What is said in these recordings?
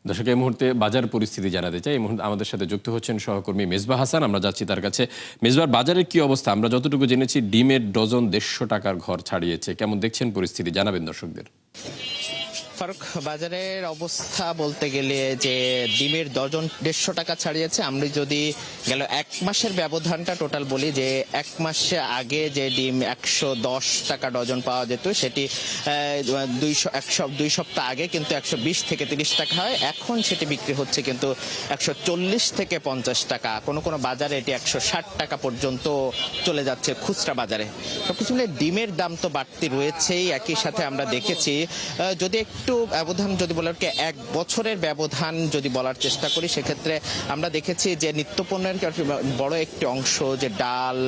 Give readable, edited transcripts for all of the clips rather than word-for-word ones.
দর্শক, এই মুহূর্তে বাজার পরিস্থিতি জানাতে চাই। এই মুহূর্তে আমাদের সাথে যুক্ত হচ্ছেন সহকর্মী মেজবাহ হাসান। আমরা যাচ্ছি তার কাছে। মেজবাহ, বাজারের কি অবস্থা? আমরা যতটুকু জেনেছি ডিমের ডজন 150 টাকার ঘর ছাড়িয়েছে। কেমন দেখছেন পরিস্থিতি, জানাবেন দর্শকদের। ফারুক, বাজারের অবস্থা বলতে গেলে যে ডিমের ডজন 150 টাকা ছাড়িয়েছে। আমরা যদি গেল এক মাসের ব্যবধানটা টোটাল বলি, যে এক মাসে আগে যে ডিম 110 টাকা ডজন পাওয়া যেত, সেটি 2 সপ্তাহ আগে কিন্তু 120 থেকে 30 টাকা হয়। এখন সেটি বিক্রি হচ্ছে কিন্তু 140 থেকে 50 টাকা, কোনো কোনো বাজারে এটি 160 টাকা পর্যন্ত চলে যাচ্ছে খুচরা বাজারে। সবকিছু মিলে ডিমের দাম তো বাড়তি রয়েছেই। একই সাথে আমরা দেখেছি, যদি একটু ব্যবধান যদি বলার এক বছরের ব্যবধান যদি বলার চেষ্টা করি, সেক্ষেত্রে আমরা দেখেছি যে নিত্যপণ্যের বড় একটি অংশ, যে ডাল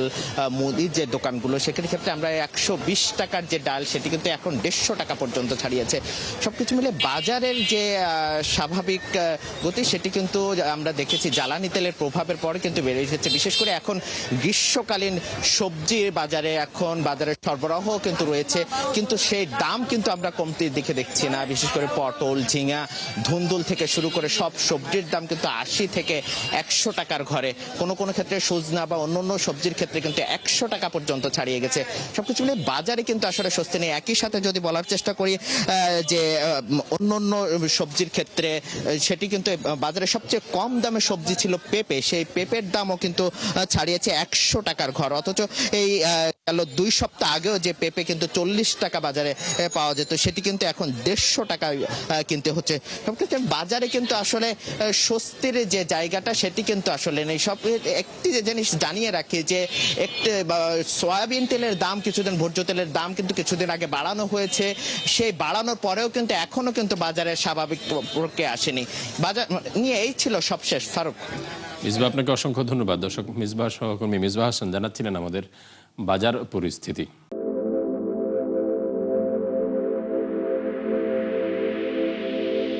মুদির যে দোকানগুলো, সেক্ষেত্রে আমরা 120 টাকার যে ডাল, সেটি কিন্তু এখন 150 টাকা পর্যন্ত ছাড়িয়েছে। সবকিছু মিলে বাজারের যে স্বাভাবিক গতি, সেটি কিন্তু আমরা দেখেছি জ্বালানি তেলের প্রভাবের পরে কিন্তু বেড়ে এসেছে। বিশেষ করে এখন গ্রীষ্মকালীন সবজির বাজারে এখন বাজারের সরবরাহ কিন্তু রয়েছে, কিন্তু সেই দাম কিন্তু আমরা কমতির দিকে দেখছি না। বিশেষ করে পটল, ঝিঙা, ধুন্দুল থেকে শুরু করে সব সবজির দাম কিন্তু 80 থেকে 100 টাকার ঘরে, কোনো কোনো ক্ষেত্রে সজনা বা অন্যান্য সবজির ক্ষেত্রে কিন্তু 100 টাকা পর্যন্ত ছাড়িয়ে গেছে। সবকিছু মিলে বাজারে কিন্তু আসলে স্বস্তি নেই। একই সাথে যদি বলার চেষ্টা করি যে অন্যান্য সবজির ক্ষেত্রে, সেটি কিন্তু বাজারে সবচেয়ে কম দামে সবজি ছিল পেঁপে, সেই পেঁপের দামও কিন্তু ছাড়িয়েছে 100 টাকার ঘর। অথচ এই গেল 2 সপ্তাহ আগেও যে পেঁপে কিন্তু 40 টাকা বাজারে পাওয়া যেত, সেটি কিন্তু এখন 150 টাকা কিনতে হচ্ছে। সবক্ষেত্রে বাজারে কিন্তু আসলে স্বস্তির যে জায়গাটা, সেটি কিন্তু আসলে নেই। সব একটি যে জিনিস জানিয়ে রাখি, যে একটি সয়াবিন তেলের দাম কিছুদিন, ভোজ্য তেলের দাম কিন্তু কিছুদিন আগে বাড়ানো হয়েছে। সেই বাড়ানোর পরেও কিন্তু এখনো কিন্তু বাজারে স্বাভাবিক প্রক্রিয়া আসেনি। বাজার নিয়ে এই ছিল সবশেষ। ফারুক, মিসবাহ, আপনাকে অসংখ্য ধন্যবাদ। দর্শক, মিসবাহ সহকর্মী মিসবাহ হাসান জানাচ্ছিলেন আমাদের বাজার পরিস্থিতি।